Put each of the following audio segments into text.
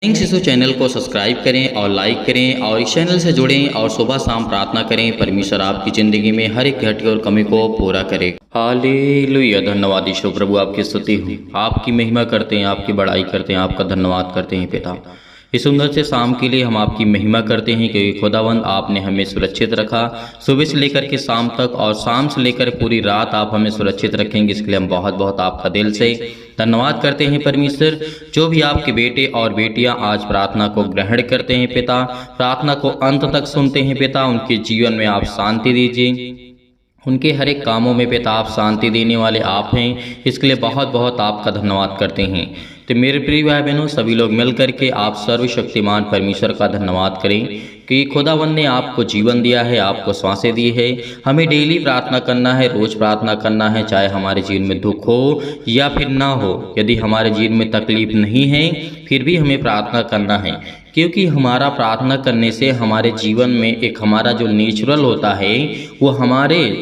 शिशु चैनल को सब्सक्राइब करें और लाइक करें और इस चैनल से जुड़ें और सुबह शाम प्रार्थना करें। परमेश्वर आपकी ज़िंदगी में हर एक घटी और कमी को पूरा करे। हालेलुया। धन्यवाद ईश्वर प्रभु, आपकी स्तुति हो, आपकी महिमा करते हैं, आपकी बड़ाई करते हैं, आपका धन्यवाद करते हैं पिता। इस सुंदर से शाम के लिए हम आपकी महिमा करते हैं क्योंकि खुदावंद आपने हमें सुरक्षित रखा सुबह से लेकर के शाम तक, और शाम से लेकर पूरी रात आप हमें सुरक्षित रखेंगे। इसके लिए हम बहुत बहुत आपका दिल से धन्यवाद करते हैं परमेश्वर। जो भी आपके बेटे और बेटियां आज प्रार्थना को ग्रहण करते हैं पिता, प्रार्थना को अंत तक सुनते हैं पिता, उनके जीवन में आप शांति दीजिए। उनके हर एक कामों में पिता आप शांति देने वाले आप हैं। इसके लिए बहुत बहुत आपका धन्यवाद करते हैं। तो मेरे प्रिय भाई बहनों, सभी लोग मिल करके आप सर्वशक्तिमान परमेश्वर का धन्यवाद करें कि खुदावन ने आपको जीवन दिया है, आपको सांसें दी है। हमें डेली प्रार्थना करना है, रोज़ प्रार्थना करना है, चाहे हमारे जीवन में दुख हो या फिर ना हो। यदि हमारे जीवन में तकलीफ नहीं है फिर भी हमें प्रार्थना करना है, क्योंकि हमारा प्रार्थना करने से हमारे जीवन में एक हमारा जो नेचुरल होता है वो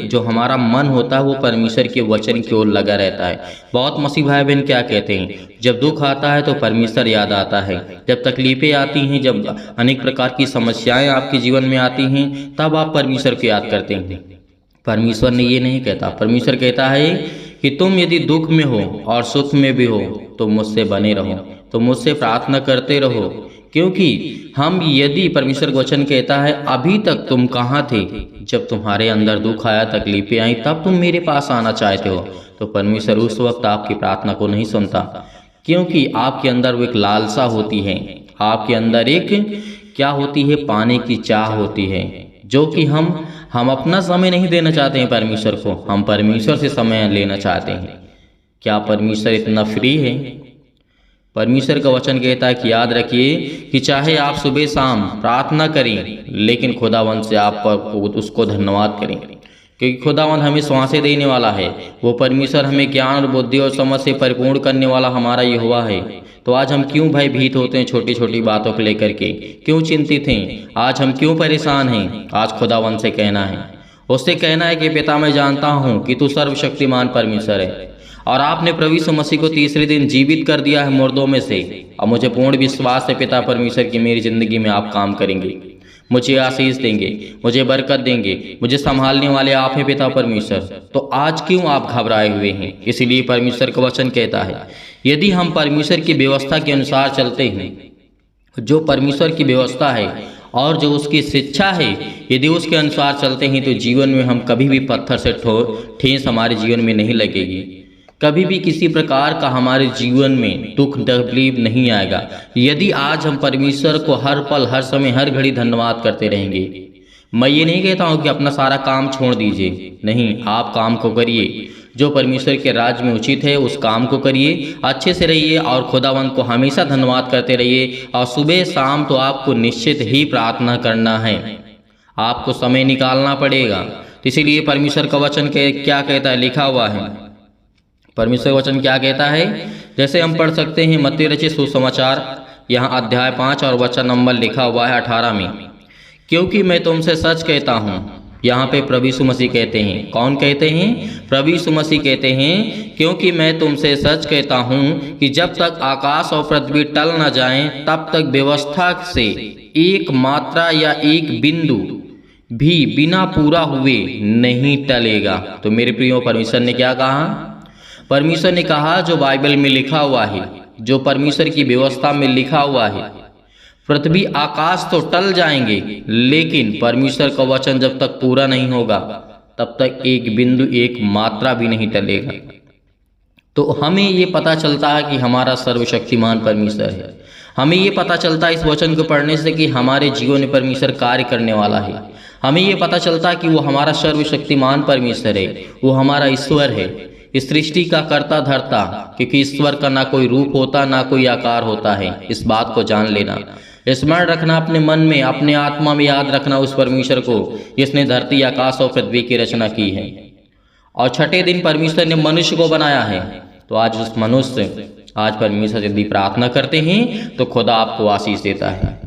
जो हमारा मन होता है वो परमेश्वर के वचन की ओर लगा रहता है। बहुत मसीह भाई बहन क्या कहते हैं, जब दुख आता है तो परमेश्वर याद आता है, जब तकलीफें आती हैं, जब अनेक प्रकार की समस्याएं आपके जीवन में आती हैं, तब आप परमेश्वर को याद करते हैं। परमेश्वर ने ये नहीं कहता। परमेश्वर कहता है कि तुम यदि दुख में हो और सुख में भी हो तो मुझसे बने रहो, तो मुझसे प्रार्थना करते रहो। क्योंकि हम यदि परमेश्वर वचन कहता है अभी तक तुम कहाँ थे, जब तुम्हारे अंदर दुख आया, तकलीफें आई, तब तुम मेरे पास आना चाहते हो, तो परमेश्वर उस वक्त आपकी प्रार्थना को नहीं सुनता। क्योंकि आपके अंदर वो एक लालसा होती है, आपके अंदर एक क्या होती है, पाने की चाह होती है, जो कि हम अपना समय नहीं देना चाहते हैं परमेश्वर को, हम परमेश्वर से समय लेना चाहते हैं। क्या परमेश्वर इतना फ्री है? परमेश्वर का वचन कहता है कि याद रखिए कि चाहे आप सुबह शाम प्रार्थना करें, लेकिन खुदावंद से आप उसको धन्यवाद करें, क्योंकि खुदावंद हमें सांसें देने वाला है। वो परमेश्वर हमें ज्ञान और बुद्धि और समझ से परिपूर्ण करने वाला हमारा यहोवा है। तो आज हम क्यों भयभीत होते हैं छोटी छोटी बातों को लेकर के, क्यों चिंतित हैं, आज हम क्यों परेशान हैं? आज खुदावंद से कहना है, उससे कहना है कि पिता मैं जानता हूँ कि तू सर्वशक्तिमान परमेश्वर है, और आपने प्रभु यीशु मसीह को तीसरे दिन जीवित कर दिया है मुर्दों में से। और मुझे पूर्ण विश्वास है पिता परमेश्वर की मेरी ज़िंदगी में आप काम करेंगे, मुझे आशीष देंगे, मुझे बरकत देंगे, मुझे संभालने वाले आप हैं पिता परमेश्वर। तो आज क्यों आप घबराए हुए हैं? इसीलिए परमेश्वर का वचन कहता है यदि हम परमेश्वर की व्यवस्था के अनुसार चलते हैं, जो परमेश्वर की व्यवस्था है और जो उसकी शिक्षा है, यदि उसके अनुसार चलते हैं, तो जीवन में हम कभी भी पत्थर से ठेस हमारे जीवन में नहीं लगेगी। कभी भी किसी प्रकार का हमारे जीवन में दुख तकलीफ नहीं आएगा यदि आज हम परमेश्वर को हर पल हर समय हर घड़ी धन्यवाद करते रहेंगे। मैं ये नहीं कहता हूँ कि अपना सारा काम छोड़ दीजिए, नहीं, आप काम को करिए, जो परमेश्वर के राज्य में उचित है उस काम को करिए, अच्छे से रहिए और खुदावंद को हमेशा धन्यवाद करते रहिए। और सुबह शाम तो आपको निश्चित ही प्रार्थना करना है, आपको समय निकालना पड़ेगा। तो इसीलिए परमेश्वर का वचन क्या कहता है, लिखा हुआ है, परमेश्वर वचन क्या कहता है, जैसे हम पढ़ सकते हैं मत्ती रचित सुसमाचार, यहाँ अध्याय 5 और वचन नंबर लिखा हुआ है 18 में, क्योंकि मैं तुमसे सच कहता हूँ। यहाँ पे प्रभु यीशु मसीह कहते हैं, कौन कहते हैं? प्रभु यीशु मसीह कहते हैं, क्योंकि मैं तुमसे सच कहता हूँ कि जब तक आकाश और पृथ्वी टल न जाएं, तब तक व्यवस्था से एक मात्रा या एक बिंदु भी बिना पूरा हुए नहीं टलेगा। तो मेरे प्रियो, परमेश्वर ने क्या कहा? परमेश्वर ने कहा जो बाइबल में लिखा हुआ है, जो परमेश्वर की व्यवस्था में लिखा हुआ है, पृथ्वी आकाश तो टल जाएंगे, लेकिन परमेश्वर का वचन जब तक पूरा नहीं होगा तब तक एक बिंदु एक मात्रा भी नहीं टलेगा। तो हमें ये पता चलता है कि हमारा सर्वशक्तिमान परमेश्वर है। हमें ये पता चलता है इस वचन को पढ़ने से कि हमारे जीवन में परमेश्वर कार्य करने वाला है। हमें ये पता चलता है कि वो हमारा सर्वशक्तिमान परमेश्वर है, वो हमारा ईश्वर है, इस सृष्टि का कर्ता धर्ता, क्योंकि ईश्वर का ना कोई रूप होता ना कोई आकार होता है। इस बात को जान लेना, स्मरण रखना, अपने मन में अपने आत्मा में याद रखना उस परमेश्वर को जिसने धरती आकाश और पृथ्वी की रचना की है। और छठे दिन परमेश्वर ने मनुष्य को बनाया है। तो आज उस मनुष्य, आज परमेश्वर यदि प्रार्थना करते हैं तो खुदा आपको आशीष देता है।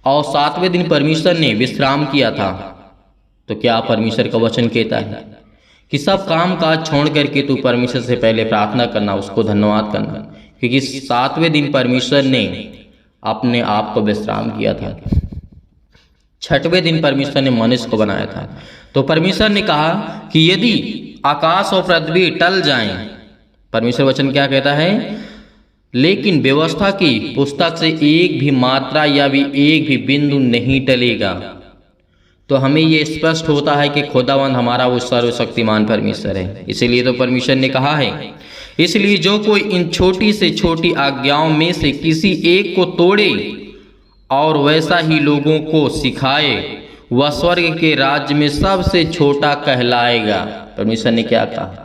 और 7वें दिन परमेश्वर ने विश्राम किया था। तो क्या परमेश्वर का वचन कहता है कि सब काम काज छोड़ करके तू परमेश्वर से पहले प्रार्थना करना, उसको धन्यवाद करना, क्योंकि 7वें दिन परमेश्वर ने अपने आप को विश्राम किया था। छठवें दिन परमेश्वर ने मनुष्य को बनाया था। तो परमेश्वर ने कहा कि यदि आकाश और पृथ्वी टल जाएं, परमेश्वर वचन क्या कहता है, लेकिन व्यवस्था की पुस्तक से एक भी मात्रा या भी एक भी बिंदु नहीं टलेगा। तो हमें ये स्पष्ट होता है कि खुदावंद हमारा वो सर्वशक्तिमान परमेश्वर है। इसीलिए तो परमेश्वर ने कहा है, इसलिए जो कोई इन छोटी से छोटी आज्ञाओं में से किसी एक को तोड़े और वैसा ही लोगों को सिखाए, वह स्वर्ग के राज्य में सबसे छोटा कहलाएगा। परमेश्वर ने क्या कहा?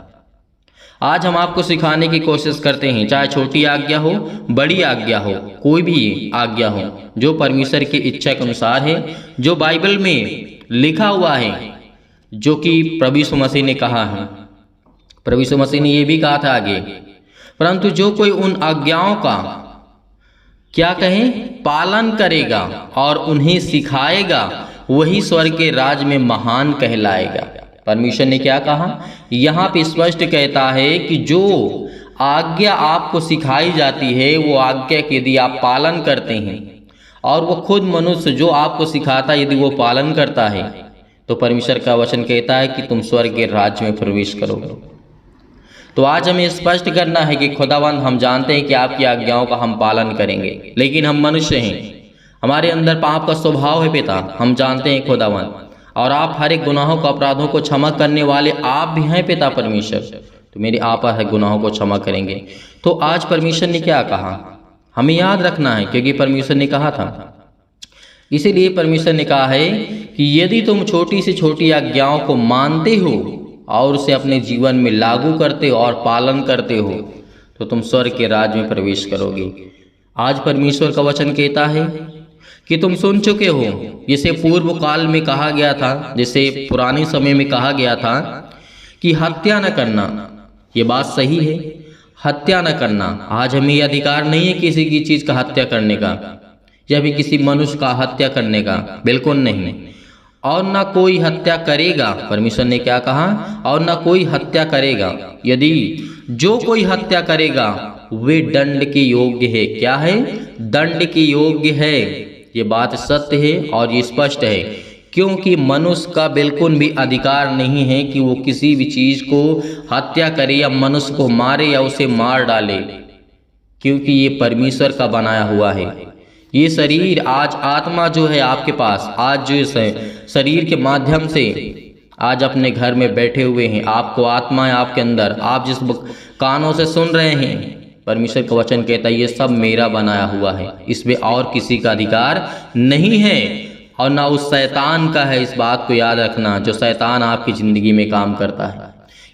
आज हम आपको सिखाने की कोशिश करते हैं, चाहे छोटी आज्ञा हो, बड़ी आज्ञा हो, कोई भी आज्ञा हो, जो परमेश्वर की इच्छा के अनुसार है, जो बाइबल में लिखा हुआ है, जो कि प्रभु यीशु मसीह ने कहा है। प्रभु यीशु मसीह ने यह भी कहा था आगे, परंतु जो कोई उन आज्ञाओं का क्या कहें पालन करेगा और उन्हें सिखाएगा, वही स्वर्ग के राज्य में महान कहलाएगा। परमेश्वर ने क्या कहा? यहाँ पे स्पष्ट कहता है कि जो आज्ञा आपको सिखाई जाती है, वो आज्ञा के यदि आप पालन करते हैं, और वो खुद मनुष्य जो आपको सिखाता है यदि वो पालन करता है, तो परमेश्वर का वचन कहता है कि तुम स्वर्ग के राज्य में प्रवेश करोगे। तो आज हमें स्पष्ट करना है कि खुदावंद, हम जानते हैं कि आपकी आज्ञाओं का हम पालन करेंगे, लेकिन हम मनुष्य हैं, हमारे अंदर पाप का स्वभाव है पिता, हम जानते हैं खुदावंद, और आप हर एक गुनाहों को, अपराधों को क्षमा करने वाले आप भी हैं पिता परमेश्वर। तो मेरे आप हर गुनाहों को क्षमा करेंगे। तो आज परमेश्वर ने क्या कहा हमें याद रखना है, क्योंकि परमेश्वर ने कहा था। इसीलिए परमेश्वर ने कहा है कि यदि तुम छोटी से छोटी आज्ञाओं को मानते हो और उसे अपने जीवन में लागू करते हो और पालन करते हो, तो तुम स्वर्ग के राज्य में प्रवेश करोगे। आज परमेश्वर का वचन कहता है कि तुम सुन चुके हो, जिसे पूर्व काल में कहा गया था, जिसे पुराने समय में कहा गया था कि हत्या न करना। ये बात सही है, हत्या न करना। आज हमें यह अधिकार नहीं है किसी की चीज़ का हत्या करने का, या भी किसी मनुष्य का हत्या करने का, बिल्कुल नहीं। और ना कोई हत्या करेगा, परमेश्वर ने क्या कहा, और ना कोई हत्या करेगा। यदि जो कोई हत्या करेगा वे दंड के योग्य है। क्या है? दंड के योग्य है। ये बात सत्य है और ये स्पष्ट है, क्योंकि मनुष्य का बिल्कुल भी अधिकार नहीं है कि वो किसी भी चीज़ को हत्या करे या मनुष्य को मारे या उसे मार डाले, क्योंकि ये परमेश्वर का बनाया हुआ है। ये शरीर, आज आत्मा जो है आपके पास, आज जो शरीर के माध्यम से आज अपने घर में बैठे हुए हैं, आपको आत्मा है आपके अंदर, आप जिस कानों से सुन रहे हैं, परमेश्वर का वचन कहता है ये सब मेरा बनाया हुआ है, इसमें और किसी का अधिकार नहीं है और ना उस शैतान का है। इस बात को याद रखना, जो शैतान आपकी ज़िंदगी में काम करता है।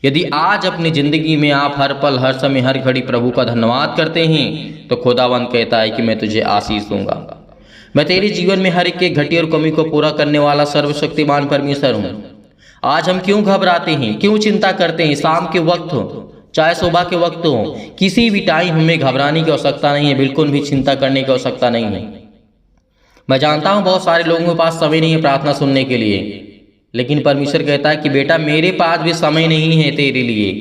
यदि आज अपनी ज़िंदगी में आप हर पल, हर समय, हर घड़ी प्रभु का धन्यवाद करते हैं, तो खुदावंद कहता है कि मैं तुझे आशीष दूंगा। मैं तेरे जीवन में हर एक की घटी और कमी को पूरा करने वाला सर्वशक्तिमान परमेश्वर हूँ। आज हम क्यों घबराते हैं, क्यों चिंता करते हैं? शाम के वक्त हो, चाहे सुबह के वक्त हो, किसी भी टाइम हमें घबराने की आवश्यकता नहीं है, बिल्कुल भी चिंता करने की आवश्यकता नहीं है। मैं जानता हूँ बहुत सारे लोगों के पास समय नहीं है प्रार्थना सुनने के लिए, लेकिन परमेश्वर कहता है कि बेटा मेरे पास भी समय नहीं है तेरे लिए।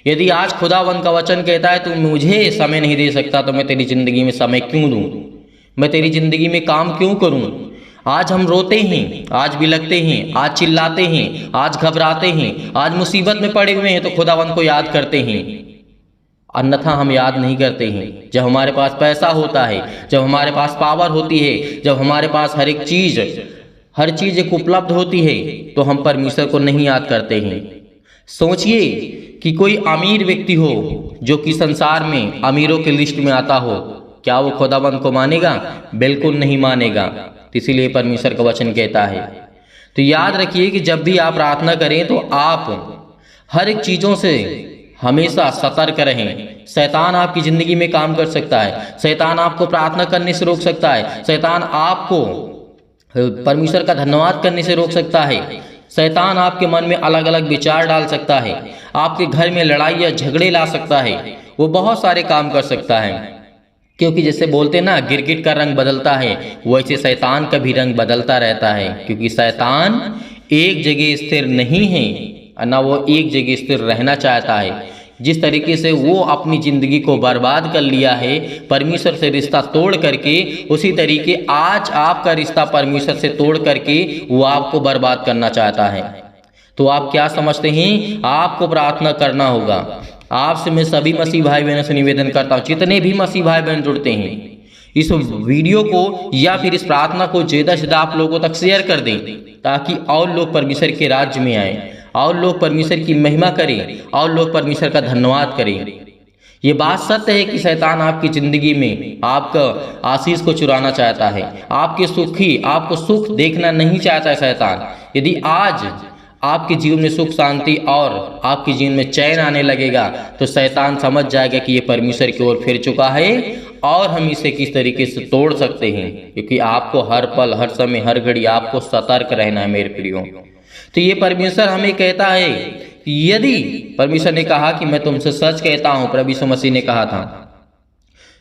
यदि आज खुदावंद का वचन कहता है तू मुझे समय नहीं दे सकता, तो मैं तेरी ज़िंदगी में समय क्यों दूँ? मैं तेरी ज़िंदगी में काम क्यों करूँ? आज हम रोते हैं, आज बिलखते हैं, आज चिल्लाते हैं, आज घबराते हैं, आज मुसीबत में पड़े हुए हैं, तो खुदावंद को याद करते हैं। अन्यथा हम याद नहीं करते हैं। जब हमारे पास पैसा होता है, जब हमारे पास पावर होती है, जब हमारे पास हर चीज़ एक उपलब्ध होती है, तो हम परमेश्वर को नहीं याद करते हैं। सोचिए कि कोई अमीर व्यक्ति हो जो कि संसार में अमीरों के लिस्ट में आता हो, क्या वो खुदावंद को मानेगा? बिल्कुल नहीं मानेगा। इसीलिए परमेश्वर का वचन कहता है। तो याद रखिए कि जब भी आप प्रार्थना करें तो आप हर एक चीज़ों से हमेशा सतर्क रहें। शैतान आपकी ज़िंदगी में काम कर सकता है, शैतान आपको प्रार्थना करने से रोक सकता है, शैतान आपको परमेश्वर का धन्यवाद करने से रोक सकता है, शैतान आपके मन में अलग अलग विचार डाल सकता है, आपके घर में लड़ाई या झगड़े ला सकता है, वो बहुत सारे काम कर सकता है। क्योंकि जैसे बोलते ना गिरगिट का रंग बदलता है, वैसे शैतान का भी रंग बदलता रहता है, क्योंकि शैतान एक जगह स्थिर नहीं है, ना वो एक जगह स्थिर रहना चाहता है। जिस तरीके से वो अपनी ज़िंदगी को बर्बाद कर लिया है परमेश्वर से रिश्ता तोड़ करके, उसी तरीके आज आपका रिश्ता परमेश्वर से तोड़ करके वो आपको बर्बाद करना चाहता है। तो आप क्या समझते हैं? आपको प्रार्थना करना होगा। आपसे मैं सभी मसीह भाई बहनों से निवेदन करता हूँ, जितने भी मसीह भाई बहन जुड़ते हैं, इस वीडियो को या फिर इस प्रार्थना को ज़्यादा से ज़्यादा आप लोगों तक शेयर कर दें, ताकि और लोग परमेश्वर के राज्य में आए, और लोग परमेश्वर की महिमा करें, और लोग परमेश्वर का धन्यवाद करें। ये बात सत्य है कि शैतान आपकी ज़िंदगी में आपका आशीष को चुराना चाहता है, आपको सुख देखना नहीं चाहता है शैतान। यदि आज आपके जीवन में सुख शांति और आपके जीवन में चैन आने लगेगा तो शैतान समझ जाएगा कि ये परमेश्वर की ओर फिर चुका है और हम इसे किस तरीके से तोड़ सकते हैं, क्योंकि आपको हर पल, हर समय, हर घड़ी आपको सतर्क रहना है मेरे प्रियो। तो ये परमेश्वर हमें कहता है कि यदि परमेश्वर ने कहा कि मैं तुमसे सच कहता हूँ, प्रभु यीशु मसीह ने कहा था,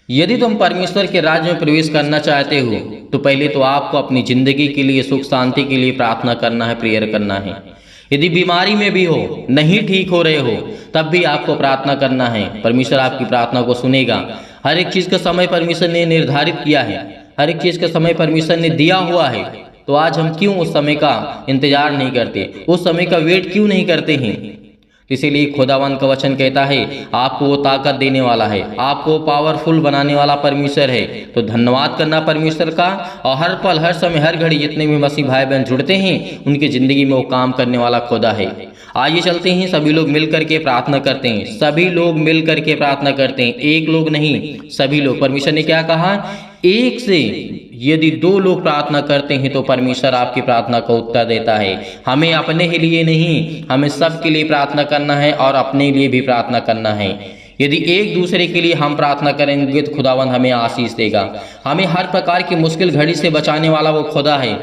यदि तुम परमेश्वर के राज्य में प्रवेश करना चाहते हो तो पहले तो आपको अपनी ज़िंदगी के लिए, सुख शांति के लिए प्रार्थना करना है, प्रेयर करना है। यदि बीमारी में भी हो, नहीं ठीक हो रहे हो, तब भी आपको प्रार्थना करना है। परमेश्वर आपकी प्रार्थना को सुनेगा। हर एक चीज़ का समय परमेश्वर ने निर्धारित किया है, हर एक चीज़ का समय परमेश्वर ने दिया हुआ है। तो आज हम क्यों उस समय का इंतजार नहीं करते, उस समय का वेट क्यों नहीं करते हैं? इसीलिए खुदावंद का वचन कहता है आपको वो ताकत देने वाला है, आपको पावरफुल बनाने वाला परमेश्वर है। तो धन्यवाद करना परमेश्वर का, और हर पल, हर समय, हर घड़ी जितने भी मसीह भाई बहन जुड़ते हैं उनकी ज़िंदगी में वो काम करने वाला खुदा है। आइए चलते हैं, सभी लोग मिल करके प्रार्थना करते हैं, सभी लोग मिल करके प्रार्थना करते हैं, एक लोग नहीं, सभी लोग। परमेश्वर ने क्या कहा? एक से यदि 2 लोग प्रार्थना करते हैं तो परमेश्वर आपकी प्रार्थना को उत्तर देता है। हमें अपने ही लिए नहीं, हमें सबके लिए प्रार्थना करना है और अपने लिए भी प्रार्थना करना है। यदि एक दूसरे के लिए हम प्रार्थना करेंगे तो खुदावंद हमें आशीष देगा। हमें हर प्रकार की मुश्किल घड़ी से बचाने वाला वो खुदा है,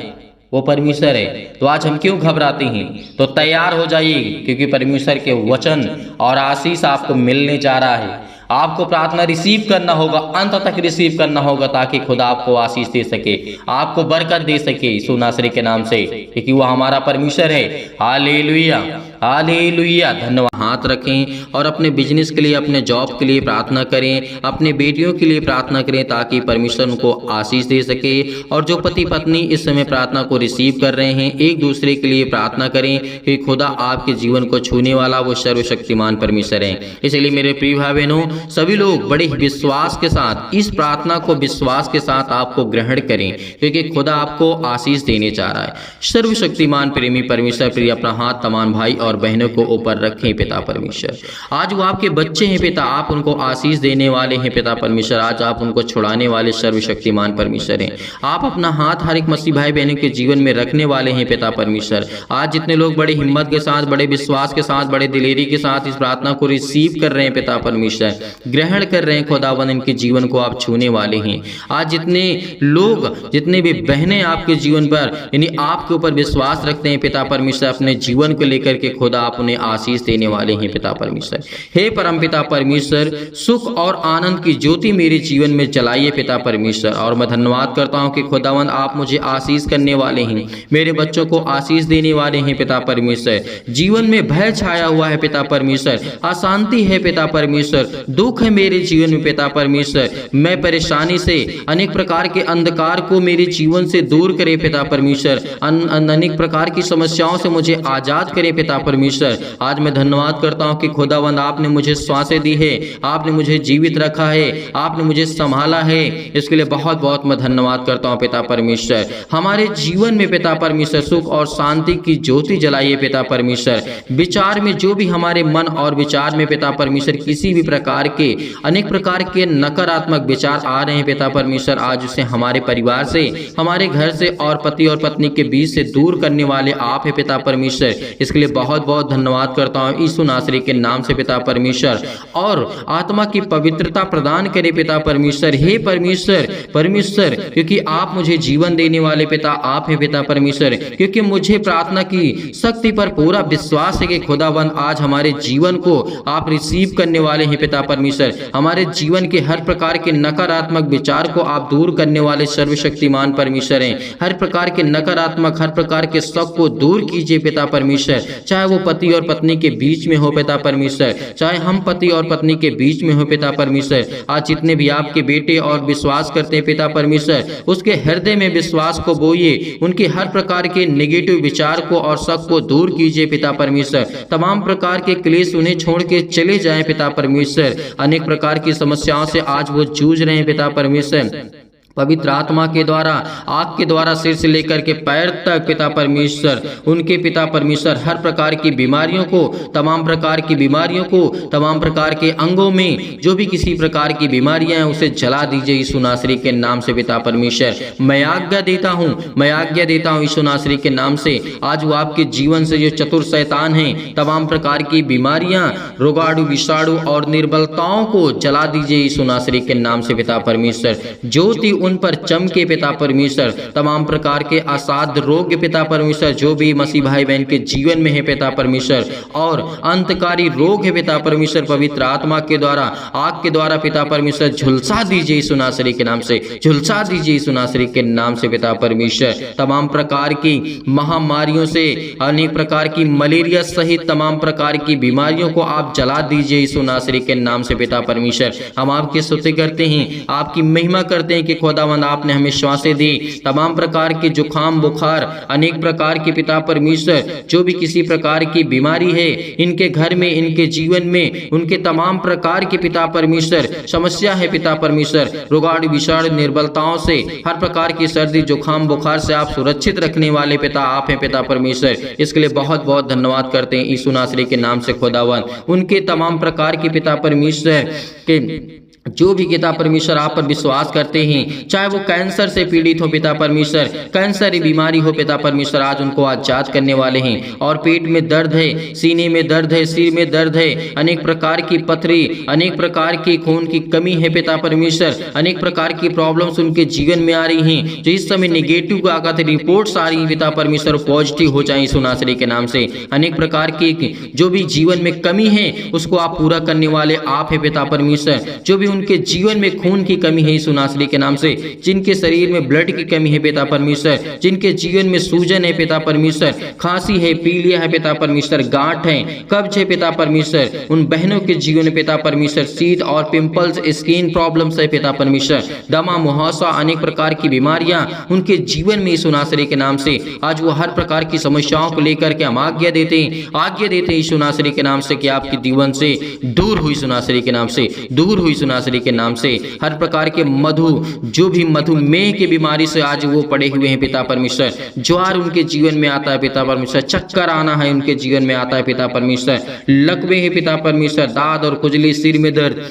वो परमेश्वर है। तो आज हम क्यों घबराते हैं? तो तैयार हो जाइए, क्योंकि परमेश्वर के वचन और आशीष आपको मिलने जा रहा है। आपको प्रार्थना रिसीव करना होगा, अंत तक रिसीव करना होगा, ताकि खुदा आपको आशीष दे सके, आपको बरकत दे सके यीशु नासरी के नाम से, क्योंकि वो हमारा परमेश्वर है। Hallelujah, hallelujah. धन्यवाद। हाथ रखें और अपने बिजनेस के लिए, अपने जॉब के लिए प्रार्थना करें, अपने बेटियों के लिए प्रार्थना करें, ताकि परमेश्वर उनको आशीष दे सके। और जो पति पत्नी इस समय प्रार्थना को रिसीव कर रहे हैं, एक दूसरे के लिए प्रार्थना करें, कि खुदा आपके जीवन को छूने वाला वो सर्वशक्तिमान परमेश्वर है। इसलिए मेरे प्रिय भाई बहनों, सभी लोग बड़े विश्वास के साथ इस प्रार्थना को विश्वास के साथ आपको ग्रहण करें, क्योंकि खुदा आपको आशीष देने जा रहा है। सर्वशक्तिमान प्रेमी परमेश्वर प्रिय अपना हाथ तमाम भाई और बहनों को ऊपर रखें पिता परमेश्वर। आज वो आपके बच्चे हैं पिता, आप उनको आशीष देने वाले हैं पिता परमेश्वर। आज आप उनको छुड़ाने वाले सर्वशक्तिमान परमेश्वर हैं। आप अपना हाथ हर एक मसीह भाई बहनों के जीवन में रखने वाले हैं पिता परमेश्वर। आज जितने लोग बड़े हिम्मत के साथ, बड़े विश्वास के साथ, बड़े दिलेरी के साथ इस प्रार्थना को रिसीव कर रहे हैं पिता परमेश्वर, ग्रहण कर रहे हैं खुदावन, इनके जीवन को आप छूने वाले हैं। आज जितने लोग, जितने भी बहनें आपके जीवन पर यानी आपके ऊपर विश्वास रखते हैं पिता परमेश्वर, अपने जीवन को लेकर के खुदा आप उन्हें आशीष देने वाले हैं पिता परमेश्वर। हे परम पिता परमेश्वर, सुख और आनंद की ज्योति मेरे जीवन में जलाइए पिता परमेश्वर। और मैं धन्यवाद करता हूं कि खुदावन आप मुझे आशीष करने वाले हैं, मेरे बच्चों को आशीष देने वाले हैं पिता परमेश्वर। जीवन में भय छाया हुआ है पिता परमेश्वर, अशांति है पिता परमेश्वर, दुख है मेरे जीवन में पिता परमेश्वर। मैं परेशानी से, अनेक प्रकार के अंधकार को मेरे जीवन से दूर करे पिता परमेश्वर। अनेक प्रकार की समस्याओं से मुझे आजाद करे पिता परमेश्वर। आज मैं धन्यवाद करता हूं कि खुदावंद आपने मुझे सांसें दी है, आपने मुझे जीवित रखा है, आपने मुझे संभाला है। इसके लिए बहुत बहुत मैं धन्यवाद करता हूं पिता परमेश्वर। हमारे जीवन में पिता परमेश्वर सुख और शांति की ज्योति जलाइए पिता परमेश्वर। विचार में जो भी हमारे मन और विचार में पिता परमेश्वर किसी भी प्रकार के, अनेक प्रकार के नकारात्मक विचार आ रहे हैं पिता परमेश्वर, आज उसे हमारे परिवार से, हमारे घर से और पति और पत्नी के बीच से दूर करने वाले आप है पिता परमेश्वर। इसके लिए बहुत बहुत धन्यवाद करता हूँ यीशु नासरी के नाम से पिता परमेश्वर। और आत्मा की पवित्रता प्रदान करे पिता परमेश्वर। हे परमेश्वर, परमेश्वर, क्योंकि आप मुझे जीवन देने वाले पिता आप है पिता परमेश्वर। क्योंकि मुझे प्रार्थना की शक्ति पर पूरा विश्वास है कि खुदावंद आज हमारे जीवन को आप रिसीव करने वाले हैं पिता परमेश्वर। हमारे जीवन के हर प्रकार के नकारात्मक विचार को आप दूर करने वाले सर्वशक्तिमान परमेश्वर हैं। हर प्रकार के नकारात्मक, हर प्रकार के शक को दूर कीजिए पिता परमेश्वर, चाहे चाहे वो पति और पत्नी के बीच में हो पिता परमेश्वर, चाहे हम पति और पत्नी के बीच में हो पिता परमेश्वर। आज जितने भी आपके बेटे और विश्वास करते हैं पिता परमेश्वर, उसके हृदय में विश्वास को बोइए, उनके हर प्रकार के नेगेटिव विचार को और शक को दूर कीजिए पिता परमेश्वर। तमाम प्रकार के क्लेश उन्हें छोड़ के चले जाएं पिता परमेश्वर। अनेक प्रकार की समस्याओं से आज वो जूझ रहे हैं पिता परमेश्वर। पवित्र आत्मा के द्वारा, आग के द्वारा सिर से लेकर के पैर तक पिता परमेश्वर, उनके पिता परमेश्वर हर प्रकार की बीमारियों को, तमाम प्रकार की बीमारियों को, तमाम प्रकार के अंगों में जो भी किसी प्रकार की बीमारियां हैं उसे जला दीजिए यीशु नासरी के नाम से पिता परमेश्वर। मैं आज्ञा देता हूं, मैं आज्ञा देता हूं यीशु नासरी के नाम से। आज वो आपके जीवन से जो चतुर शैतान हैं, तमाम प्रकार की बीमारियां, रोगाणु, विषाणु और निर्बलताओं को जला दीजिए यीशु नासरी के नाम से पिता परमेश्वर। ज्योति उन पर चमके पिता परमेश्वर। तमाम प्रकार के असाध्य रोग पिता परमेश्वर जो भी मसीह भाई बहन के जीवन में है पिता परमेश्वर, और अंतकारी रोग है पिता परमेश्वर, पवित्र आत्मा के द्वारा, आग के द्वारा पिता परमेश्वर झुलसा दीजिए यीशु नासरी के नाम से, झुलसा दीजिए यीशु नासरी के नाम से पिता परमेश्वर। तमाम प्रकार की महामारियों से, अनेक प्रकार की मलेरिया सहित तमाम प्रकार की बीमारियों को आप जला दीजिए यीशु नासरी के नाम से पिता परमेश्वर। हम आपकी स्तुति करते हैं, आपकी महिमा करते हैं कि खुदावंद आपने हमें श्वासें दी। तमाम प्रकार के जुखाम, बुखार, अनेक प्रकार के पिता परमेश्वर जो भी किसी प्रकार की बीमारी है इनके घर में, इनके जीवन में, उनके तमाम प्रकार के पिता परमेश्वर समस्या है पिता परमेश्वर, रोगाणु, विषाणु, निर्बलताओं से, हर प्रकार की सर्दी, जुखाम, बुखार से आप सुरक्षित रखने वाले पिता आप हैं पिता परमेश्वर। इसके लिए बहुत बहुत धन्यवाद करते हैं यीशु नासरी के नाम से खुदावंद। उनके तमाम प्रकार के पिता परमेश्वर के जो भी पिता परमेश्वर आप पर विश्वास करते हैं, चाहे वो कैंसर से पीड़ित हो पिता परमेश्वर, कैंसर की बीमारी हो पिता परमेश्वर, आज उनको आजाद करने वाले हैं। और पेट में दर्द है, सीने में दर्द है, सिर में दर्द है, अनेक प्रकार की पथरी, अनेक प्रकार की खून की कमी है पिता परमेश्वर, अनेक प्रकार की प्रॉब्लम्स उनके जीवन में आ रही हैं, जो इस समय नेगेटिव आगत रिपोर्ट्स आ रही हैं पिता परमेश्वर, पॉजिटिव हो जाए यीशु नासरी के नाम से। अनेक प्रकार की जो भी जीवन में कमी है उसको आप पूरा करने वाले आप है पिता परमेश्वर। जो भी उनके जीवन में खून की कमी है यीशु नासरी के नाम से, जिनके शरीर में ब्लड की कमी है पिता परमेश्वर, जिनके जीवन में सूजन है पिता परमेश्वर, खांसी है, पीलिया है पिता परमेश्वर, गांठ है, कब्ज है पिता परमेश्वर, उन बहनों के जीवन में पिता परमेश्वर शीत और पिंपल्स, स्किन प्रॉब्लम्स है पिता परमेश्वर, दमा, मुहासा, अनेक प्रकार की बीमारियां उनके जीवन में यीशु नासरी के नाम से। आज वो हर प्रकार की समस्याओं को लेकर के हम आज्ञा देते हैं यीशु नासरी के नाम से कि आपके जीवन से दूर हुई यीशु नासरी के नाम से, दूर हुई यीशु नासरी के नाम से। हर प्रकार के जो भी मधुमेह की बीमारी से आज वो पड़े हुए हैं पिता परमेश्वर, ज्वार उनके जीवन में आता है पिता परमेश्वर, चक्कर आना है उनके जीवन में आता है पिता परमेश्वर, लकवे है पिता परमेश्वर, दाद और खुजली, सिर में दर्द,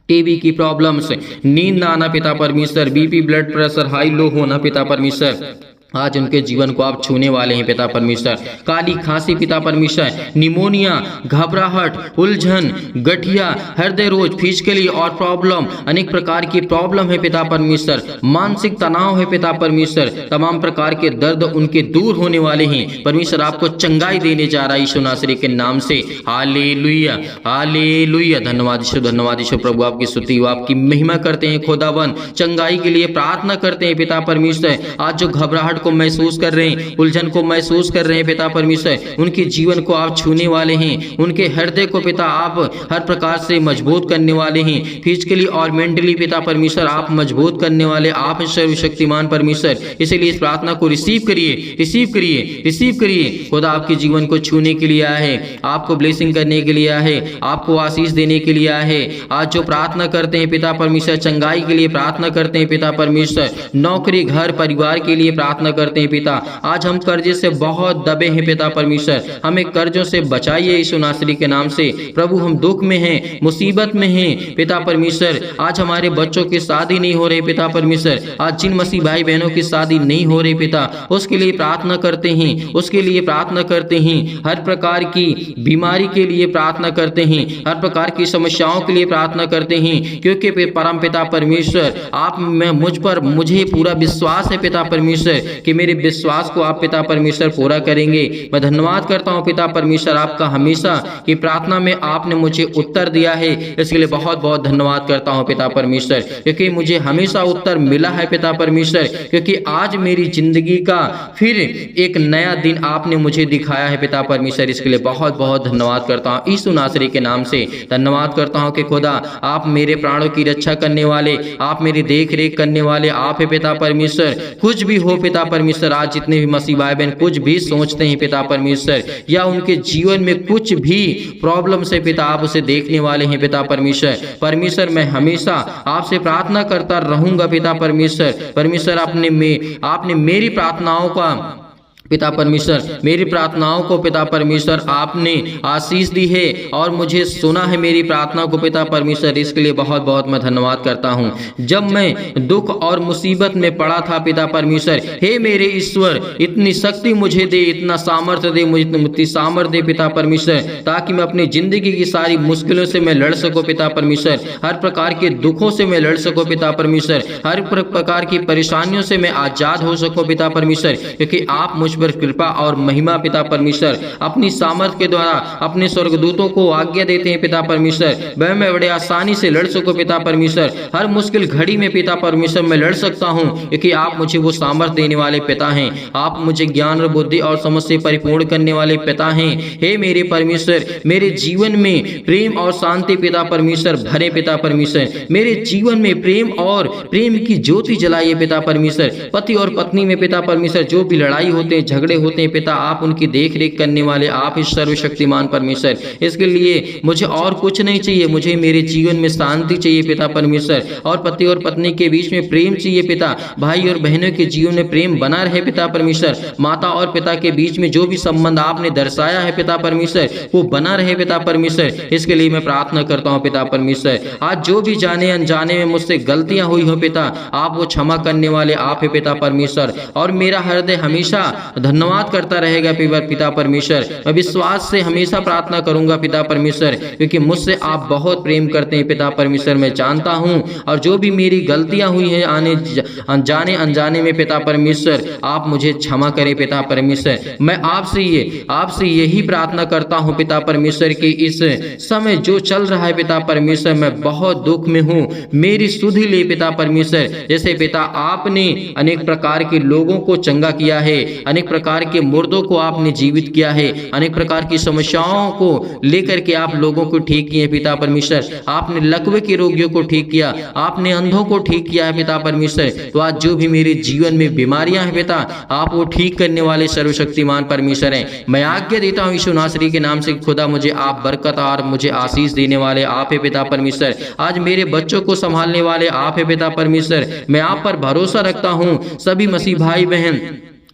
टीबी की प्रॉब्लम्स, नींद ना आना पिता परमेश्वर, BP, blood pressure high low होना पिता परमेश्वर, आज उनके जीवन को आप छूने वाले हैं पिता परमेश्वर। काली खांसी पिता परमेश्वर, निमोनिया, घबराहट, उलझन, गठिया, हृदय रोग, फिजिकली और प्रॉब्लम, अनेक प्रकार की प्रॉब्लम है पिता परमेश्वर, मानसिक तनाव है पिता परमेश्वर, तमाम प्रकार के दर्द उनके दूर होने वाले हैं। परमेश्वर आपको चंगाई देने जा रहा है यीशु नासरी के नाम से। Hallelujah, hallelujah. धन्यवाद यीशु, धन्यवाद यीशु। प्रभु आपकी स्तुति, आपकी महिमा करते हैं खुदावन, चंगाई के लिए प्रार्थना करते हैं पिता परमेश्वर। आज जो घबराहट को महसूस कर रहे हैं, उलझन को महसूस कर रहे हैं पिता परमेश्वर, उनके जीवन को आप छूने वाले हैं, उनके हृदय को पिता आप हर प्रकार से मजबूत करने वाले हैं, फिजिकली और मेंटली पिता परमेश्वर आप मजबूत करने वाले आप सर्वशक्तिमान परमेश्वर। इसीलिए इस प्रार्थना को रिसीव करिए, रिसीव करिए, रिसीव करिए। खुदा आपके जीवन को छूने के लिए आया है, आपको ब्लेसिंग करने के लिए आया है, आपको आशीष देने के लिए आया है। आज जो प्रार्थना करते हैं पिता परमेश्वर, चंगाई के लिए प्रार्थना करते हैं पिता परमेश्वर, नौकरी, घर, परिवार के लिए प्रार्थना करते हैं पिता। आज हम कर्जे से बहुत दबे हैं पिता परमेश्वर, हमें कर्जों से बचाइए यीशु नासरी के नाम से। प्रभु हम दुख में हैं, मुसीबत में हैं पिता परमेश्वर। आज हमारे बच्चों की शादी नहीं हो रही पिता परमेश्वर, आज जिन मसीह भाई बहनों की शादी नहीं हो रही पिता, उसके लिए प्रार्थना करते हैं, उसके लिए प्रार्थना करते हैं। हर प्रकार की बीमारी के लिए प्रार्थना करते हैं, हर प्रकार की समस्याओं के लिए प्रार्थना करते हैं, क्योंकि परम पिता परमेश्वर आप में मुझ पर मुझे पूरा विश्वास है पिता परमेश्वर कि मेरे विश्वास को आप पिता परमेश्वर पूरा करेंगे। मैं धन्यवाद करता हूँ पिता परमेश्वर आपका हमेशा की प्रार्थना में आपने मुझे उत्तर दिया है, इसके लिए बहुत बहुत धन्यवाद करता हूँ पिता परमेश्वर, क्योंकि मुझे हमेशा उत्तर मिला है पिता परमेश्वर, क्योंकि आज मेरी जिंदगी का फिर एक नया दिन आपने मुझे दिखाया है पिता परमेश्वर, इसके लिए बहुत बहुत धन्यवाद करता हूँ यीशु नासरी के नाम से। धन्यवाद करता हूँ कि खुदा आप मेरे प्राणों की रक्षा करने वाले, आप मेरी देख रेख करने वाले आप है पिता परमेश्वर। कुछ भी हो पिता परमेश्वर, आज जितने भी मसीह भाई बहन कुछ भी सोचते हैं पिता परमेश्वर, या उनके जीवन में कुछ भी प्रॉब्लम से पिता आप उसे देखने वाले हैं पिता परमेश्वर। परमेश्वर मैं हमेशा आपसे प्रार्थना करता रहूंगा पिता परमेश्वर। परमेश्वर आपने मेरी प्रार्थनाओं का पिता परमेश्वर, मेरी प्रार्थनाओं को पिता परमेश्वर आपने आशीष दी है और मुझे सुना है मेरी प्रार्थना को पिता परमेश्वर, इसके लिए बहुत बहुत मैं धन्यवाद करता हूँ। जब मैं दुख और मुसीबत में पड़ा था पिता परमेश्वर, हे मेरे ईश्वर इतनी शक्ति मुझे दे, इतना सामर्थ्य दे, मुझे इतनी सामर्थ्य दे पिता परमेश्वर, ताकि मैं अपनी जिंदगी की सारी मुश्किलों से मैं लड़ सकूँ पिता परमेश्वर, हर प्रकार के दुखों से मैं लड़ सकूँ पिता परमेश्वर, हर प्रकार की परेशानियों से मैं आजाद हो सकूँ पिता परमेश्वर, क्योंकि आप मुझ पर कृपा और महिमा पिता परमेश्वर अपनी सामर्थ्य के द्वारा अपने स्वर्गदूतों को आज्ञा देते हैं पिता परमेश्वर। वह मैं बड़े आसानी से लड़ सकूं पिता परमेश्वर, हर मुश्किल घड़ी में पिता परमेश्वर मैं लड़ सकता हूं, क्योंकि आप मुझे वो सामर्थ्य देने वाले पिता हैं। आप मुझे ज्ञान और बुद्धि और समझ से परिपूर्ण करने वाले पिता हैं। हे मेरे परमेश्वर, मेरे जीवन में प्रेम और शांति पिता परमेश्वर भरे पिता परमेश्वर, मेरे जीवन में प्रेम और प्रेम की ज्योति जलाइए पिता परमेश्वर। पति और पत्नी में पिता परमेश्वर जो भी लड़ाई होते हैं, झगड़े होते हैं पिता, आप उनकी देख रेख करने वाले आप इस सर्वशक्तिमान परमेश्वर। इसके लिए मुझे और कुछ नहीं चाहिए, मुझे मेरे जीवन में शांति चाहिए पिता परमेश्वर, और पति और पत्नी के बीच में प्रेम चाहिए पिता, भाई और बहनों के जीवन में प्रेम बना रहे पिता परमेश्वर, माता और पिता के बीच में जो भी संबंध आपने दर्शाया है पिता परमेश्वर वो बना रहे पिता परमेश्वर। इसके लिए मैं प्रार्थना करता हूँ पिता परमेश्वर, आज जो भी जाने अनजाने में मुझसे गलतियां हुई हो पिता, आप वो क्षमा करने वाले आप है पिता परमेश्वर, और मेरा हृदय हमेशा धन्यवाद करता रहेगा पिता परमेश्वर। मैं विश्वास से हमेशा प्रार्थना करूंगा पिता परमेश्वर, क्योंकि मुझसे आप बहुत प्रेम करते हैं पिता परमेश्वर, मैं जानता हूं, और जो भी मेरी गलतियां हुई हैं जाने अनजाने में पिता परमेश्वर, आप मुझे क्षमा करें पिता परमेश्वर। मैं आपसे यही प्रार्थना करता हूं पिता परमेश्वर कि इस समय जो चल रहा है पिता परमेश्वर, मैं बहुत दुख में हूं, मेरी सुधि ले पिता परमेश्वर। जैसे पिता आपने अनेक प्रकार के लोगों को चंगा किया है, अनेक प्रकार के मुर्दों को आपने जीवित किया है, अनेक प्रकार की समस्याओं को लेकर के आप लोगों को ठीक किए पिता परमेश्वर, आपने लकवे के रोगियों को ठीक किया, आपने अंधों को ठीक किया है पिता परमेश्वर। तो आज जो भी मेरे जीवन में बीमारियां हैं पिता, आप वो ठीक करने वाले सर्वशक्तिमान परमेश्वर हैं। मैं आज्ञा देता हूँ यीशु नासरी के नाम से, खुदा मुझे आप बरकत और मुझे आशीष देने वाले आप है पिता परमेश्वर। आज मेरे बच्चों को संभालने वाले आप है पिता परमेश्वर, मैं आप पर भरोसा रखता हूँ। सभी मसीह भाई बहन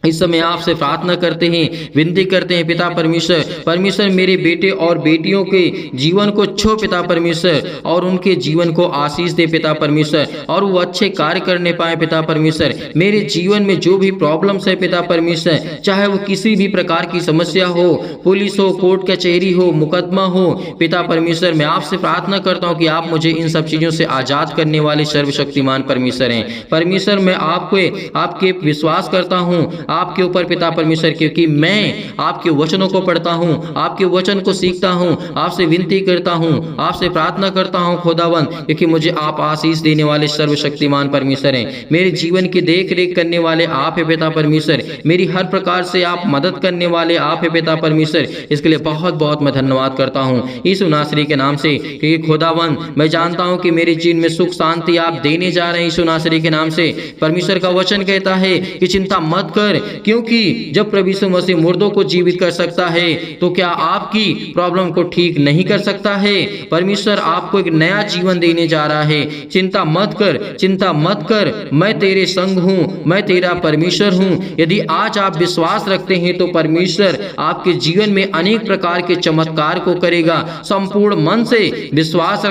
इस समय आपसे प्रार्थना करते हैं, विनती करते हैं पिता परमेश्वर मेरे बेटे और बेटियों के जीवन को छो पिता परमेश्वर, और उनके जीवन को आशीष दे पिता परमेश्वर, और वो अच्छे कार्य करने पाए पिता परमेश्वर। मेरे जीवन में जो भी प्रॉब्लम्स है पिता परमेश्वर, चाहे वो किसी भी प्रकार की समस्या हो, पुलिस हो, कोर्ट कचहरी हो, मुकदमा हो पिता परमेश्वर, मैं आपसे प्रार्थना करता हूँ कि आप मुझे इन सब चीजों से आजाद करने वाले सर्वशक्तिमान परमेश्वर हैं। परमेश्वर मैं आपके विश्वास करता हूँ आपके ऊपर पिता परमेश्वर, क्योंकि मैं आपके वचनों को पढ़ता हूँ, आपके वचन को सीखता हूँ, आपसे विनती करता हूँ, आपसे प्रार्थना करता हूँ खुदावन, क्योंकि मुझे आप आशीष देने वाले सर्वशक्तिमान परमेश्वर हैं। मेरे जीवन की देख रेख करने वाले आप है पिता परमेश्वर, मेरी हर प्रकार से आप मदद करने वाले आप है पिता परमेश्वर। इसके लिए बहुत बहुत मैं धन्यवाद करता हूँ यीशु नासरी के नाम से, क्योंकि खुदावन मैं जानता हूँ कि मेरे जीवन में सुख शांति आप देने जा रहे हैं यीशु नासरी के नाम से। परमेश्वर का वचन कहता है कि चिंता मत कर, क्योंकि जब प्रभु यीशु मसीह मुर्दों को जीवित कर सकता है तो क्या आपकी प्रॉब्लम को ठीक नहीं कर सकता है? परमेश्वर आपको एक नया जीवन देने जा रहा है। चिंता मत कर, मैं तेरे संग हूँ, मैं तेरा परमेश्वर हूँ। यदि आज आप विश्वास रखते हैं तो परमेश्वर आपके जीवन में अनेक प्रकार के चमत्कार को करेगा। संपूर्ण मन से विश्वास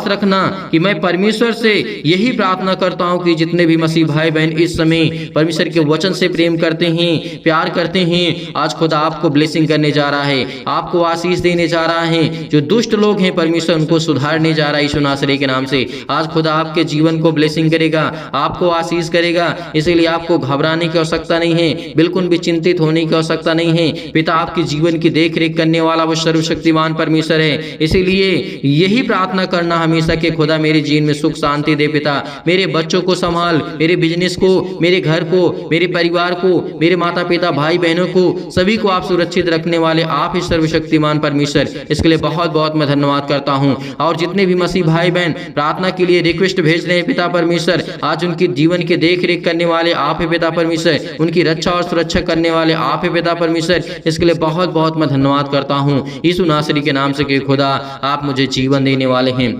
रखना कि मैं परमेश्वर से यही प्रार्थना करता हूँ कि जितने भी मसीह भाई बहन इस समय परमेश्वर के वचन से प्रेम करते हैं, प्यार करते हैं, आज खुदा आपको ब्लेसिंग करने जा रहा है, आपको आशीष देने जा रहा है। जो दुष्ट लोग हैं परमेश्वर उनको सुधारने जा रहा है यीशु नासरी के नाम से। आज खुदा आपके जीवन को ब्लेसिंग करेगा, आपको आशीष करेगा। इसीलिए आपको घबराने की आवश्यकता नहीं है, बिल्कुल भी चिंतित होने की आवश्यकता नहीं है। पिता आपके जीवन की देख रेख करने वाला वो सर्वशक्तिमान परमेश्वर है। इसीलिए यही प्रार्थना करना हमेशा कि खुदा मेरे जीवन में सुख शांति दे। पिता मेरे बच्चों को संभाल, मेरे बिजनेस को, मेरे घर को, मेरे परिवार को, मेरे माता पिता भाई बहनों को, सभी को आप सुरक्षित रखने वाले आप ही सर्वशक्तिमान परमेश्वर। इसके लिए बहुत बहुत मैं धन्यवाद करता हूँ। और जितने भी मसीह भाई बहन प्रार्थना के लिए रिक्वेस्ट भेज रहे हैं पिता परमेश्वर, आज उनके जीवन के देख रेख करने वाले आप ही पिता परमेश्वर, उनकी रक्षा और सुरक्षा करने वाले आप ही पिता परमेश्वर। इसके लिए बहुत बहुत मैं धन्यवाद करता हूँ यीशु नासरी के नाम से कि खुदा आप मुझे जीवन देने वाले हैं,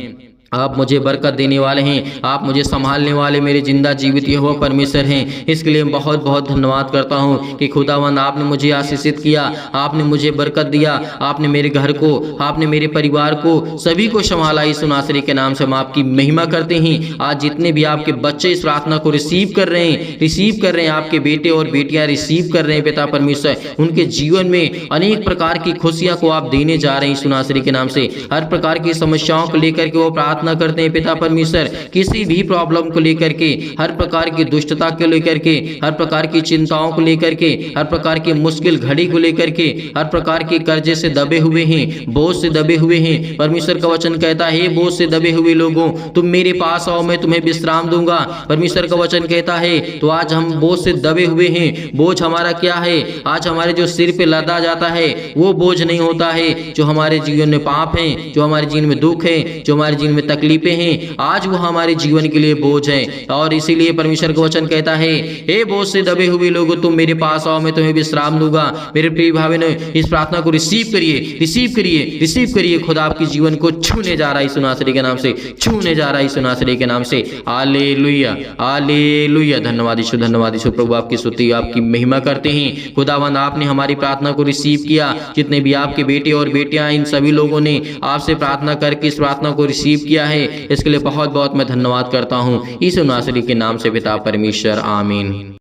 आप मुझे बरकत देने वाले हैं, आप मुझे संभालने वाले मेरे जिंदा जीवित यहोवा परमेश्वर हैं। इसके लिए बहुत बहुत धन्यवाद करता हूं कि खुदावंद आपने मुझे आशीषित किया, आपने मुझे बरकत दिया, आपने मेरे घर को, आपने मेरे परिवार को, सभी को संभाला। यीशु नासरी के नाम से हम आपकी महिमा करते हैं। आज जितने भी आपके बच्चे इस प्रार्थना को रिसीव कर रहे हैं, आपके बेटे और बेटियां रिसीव कर रहे हैं पिता परमेश्वर, उनके जीवन में अनेक प्रकार की खुशियां को आप देने जा रहे हैं यीशु नासरी के नाम से। हर प्रकार की समस्याओं को लेकर के वो प्रार्थना करते हैं पिता परमेश्वर, किसी भी प्रॉब्लम को लेकर के, हर प्रकार की दुष्टता को लेकर के, हर प्रकार की चिंताओं को लेकर के, हर प्रकार की मुश्किल घड़ी को लेकर के, हर प्रकार के कर्जे से दबे हुए हैं, बोझ से दबे हुए हैं। परमेश्वर का वचन कहता है, बोझ से दबे हुए लोगों तुम मेरे पास आओ, मैं तुम्हें विश्राम दूंगा। परमेश्वर का वचन कहता है। तो आज हम बोझ से दबे हुए हैं। बोझ हमारा क्या है? आज हमारे जो सिर पे लदा जाता है वो बोझ नहीं होता है। जो हमारे जीवन में पाप है, जो हमारे जीवन में दुख है, जो हमारे जीवन में तकलीफें हैं, आज वो हमारे जीवन के लिए बोझ है। और इसीलिए परमेश्वर का वचन कहता है, हे बोझ से दबे हुए लोगों तुम मेरे पास आओ, मैं तुम्हें विश्राम दूंगा। मेरे प्रिय भाई ने इस प्रार्थना को रिसीव करिए, रिसीव करिए, रिसीव करिए। खुदा आपके जीवन को छूने जा रहा है यीशु नासरी के नाम से, छूने जा रहा है यीशु नासरी के नाम से। Hallelujah, hallelujah. धन्यवाद यीशु, धन्यवाद यीशु। प्रभु आपकी स्तुति, आपकी महिमा करते हैं। खुदावंद आपने हमारी प्रार्थना को रिसीव किया। जितने भी आपके बेटे और बेटियां, इन सभी लोगों ने आपसे प्रार्थना करके इस प्रार्थना को रिसीव किया है। इसके लिए बहुत बहुत मैं धन्यवाद करता हूँ यीशु नासरी के नाम से पिता परमेश्वर, आमीन।